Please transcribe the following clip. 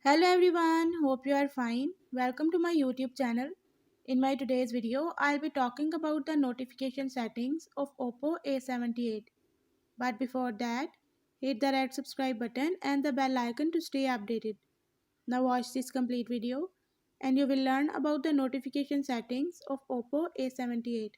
Hello everyone, hope you are fine. Welcome to my YouTube channel. In my today's video, I'll be talking about the notification settings of OPPO A78. But before that, hit the red subscribe button and the bell icon to stay updated. Now watch this complete video and you will learn about the notification settings of OPPO A78.